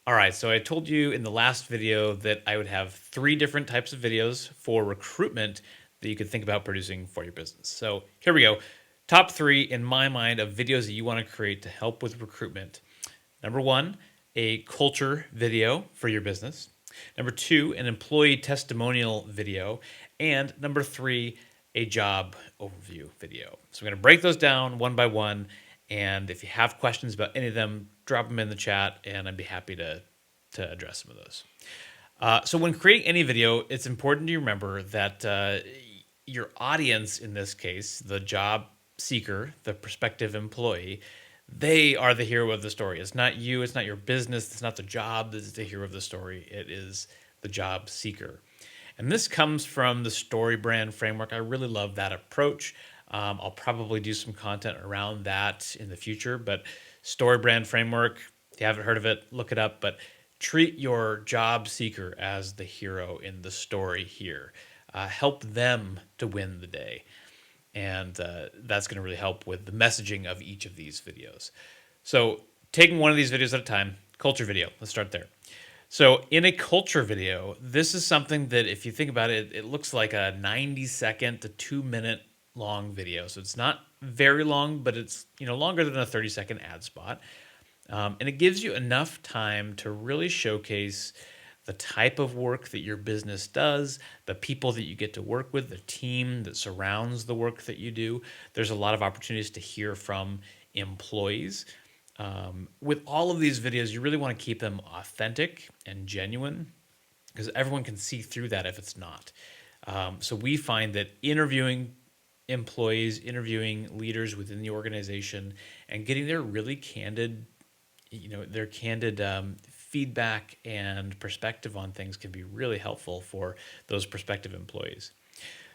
All right, so I told you in the last video that I would have 3 different types of videos for recruitment that you could think about producing for your business. So here we go. Top 3 in my mind of videos that you want to create to help with recruitment. Number 1, a culture video for your business. Number 2, an employee testimonial video. And number 3, a job overview video. So I'm going to break those down one by one. And if you have questions about any of them, drop them in the chat and I'd be happy to address some of those. So when creating any video, it's important to remember that your audience, in this case, the job seeker, the prospective employee, they are the hero of the story. It's not you, it's not your business, it's not the job that is the hero of the story. It is the job seeker. And this comes from the Story Brand framework. I really love that approach. I'll probably do some content around that in the future, but Story Brand framework, if you haven't heard of it, look it up. But treat your job seeker as the hero in the story here. Help them to win the day. And that's going to really help with the messaging of each of these videos. So taking one of these videos at a time, culture video, let's start there. So in a culture video, this is something that if you think about it, it looks like a 90-second to 2-minute long video. So it's not very long, but it's longer than a 30-second ad spot. And it gives you enough time to really showcase the type of work that your business does, the people that you get to work with, the team that surrounds the work that you do. There's a lot of opportunities to hear from employees. With all of these videos, you really want to keep them authentic and genuine because everyone can see through that if it's not. So we find that interviewing employees, interviewing leaders within the organization, and getting their really candid, feedback and perspective on things can be really helpful for those prospective employees.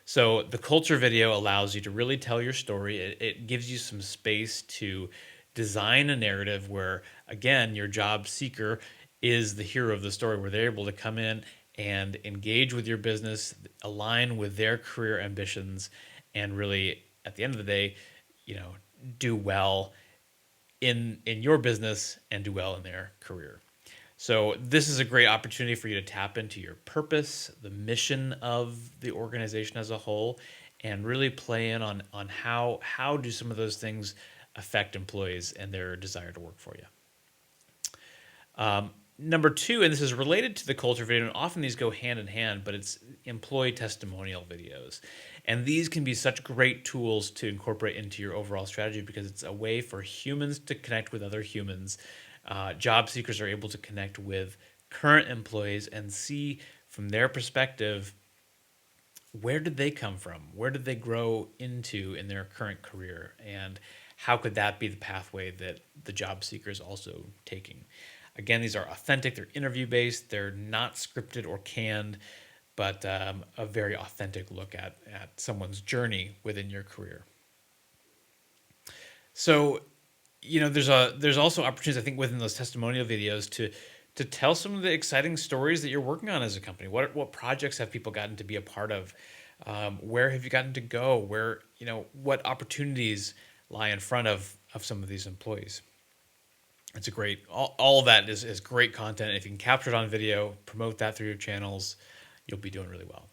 So the culture video allows you to really tell your story. It gives you some space to design a narrative where, again, your job seeker is the hero of the story, where they're able to come in and engage with your business, align with their career ambitions, and really, at the end of the day, do well in your business and do well in their career. So this is a great opportunity for you to tap into your purpose, the mission of the organization as a whole, and really play in on how do some of those things affect employees and their desire to work for you. Number 2, and this is related to the culture video, and often these go hand in hand, but it's employee testimonial videos. And these can be such great tools to incorporate into your overall strategy because it's a way for humans to connect with other humans. Job seekers are able to connect with current employees and see from their perspective, where did they come from? Where did they grow into in their current career? And how could that be the pathway that the job seeker is also taking? Again, these are authentic, they're interview-based, they're not scripted or canned, but a very authentic look at someone's journey within your career. So, there's also opportunities, I think, within those testimonial videos to tell some of the exciting stories that you're working on as a company. What projects have people gotten to be a part of? Where have you gotten to go? Where, what opportunities lie in front of some of these employees? It's a great, all of that is great content. If you can capture it on video, promote that through your channels, you'll be doing really well.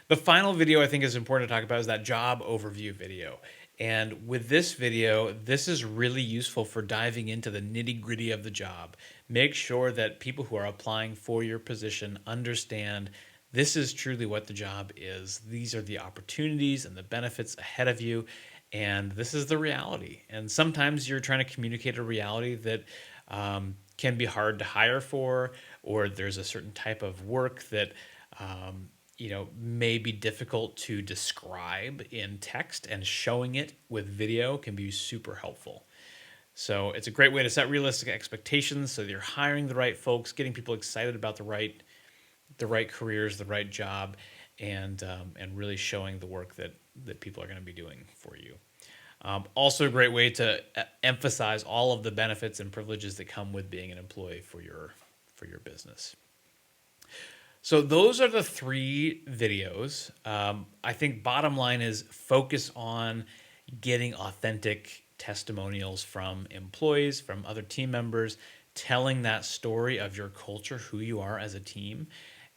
The final video I think is important to talk about is that job overview video. And with this video, this is really useful for diving into the nitty-gritty of the job. Make sure that people who are applying for your position understand this is truly what the job is. These are the opportunities and the benefits ahead of you, and this is the reality. And sometimes you're trying to communicate a reality that can be hard to hire for, or there's a certain type of work that may be difficult to describe in text, and showing it with video can be super helpful. So it's a great way to set realistic expectations so that you're hiring the right folks, getting people excited about the right careers, the right job, and really showing the work that people are going to be doing for you. Also a great way to emphasize all of the benefits and privileges that come with being an employee for your business. So those are the 3 videos. I think bottom line is focus on getting authentic testimonials from employees, from other team members. telling that story of your culture, who you are as a team,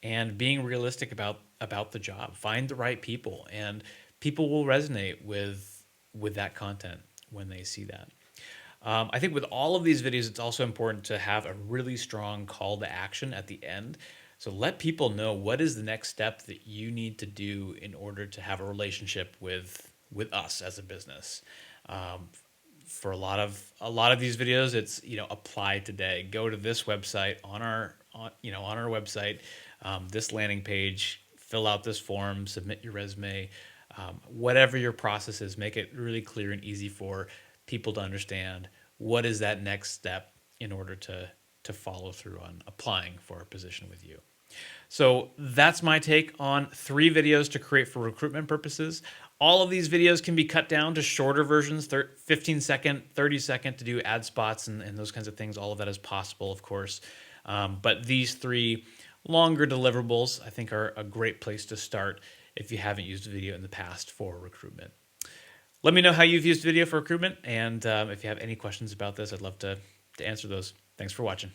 and being realistic about the job. Find the right people, and people will resonate with that content when they see that. I think with all of these videos, it's also important to have a really strong call to action at the end. So let people know what is the next step that you need to do in order to have a relationship with us as a business. For a lot of these videos, it's apply today. Go to this website on our website, this landing page, fill out this form, submit your resume, whatever your process is, make it really clear and easy for people to understand what is that next step in order to follow through on applying for a position with you. So that's my take on 3 videos to create for recruitment purposes. All of these videos can be cut down to shorter versions, 15-second, 30-second to do ad spots and those kinds of things. All of that is possible, of course. But these 3 longer deliverables, I think, are a great place to start if you haven't used video in the past for recruitment. Let me know how you've used video for recruitment, and if you have any questions about this, I'd love to answer those. Thanks for watching.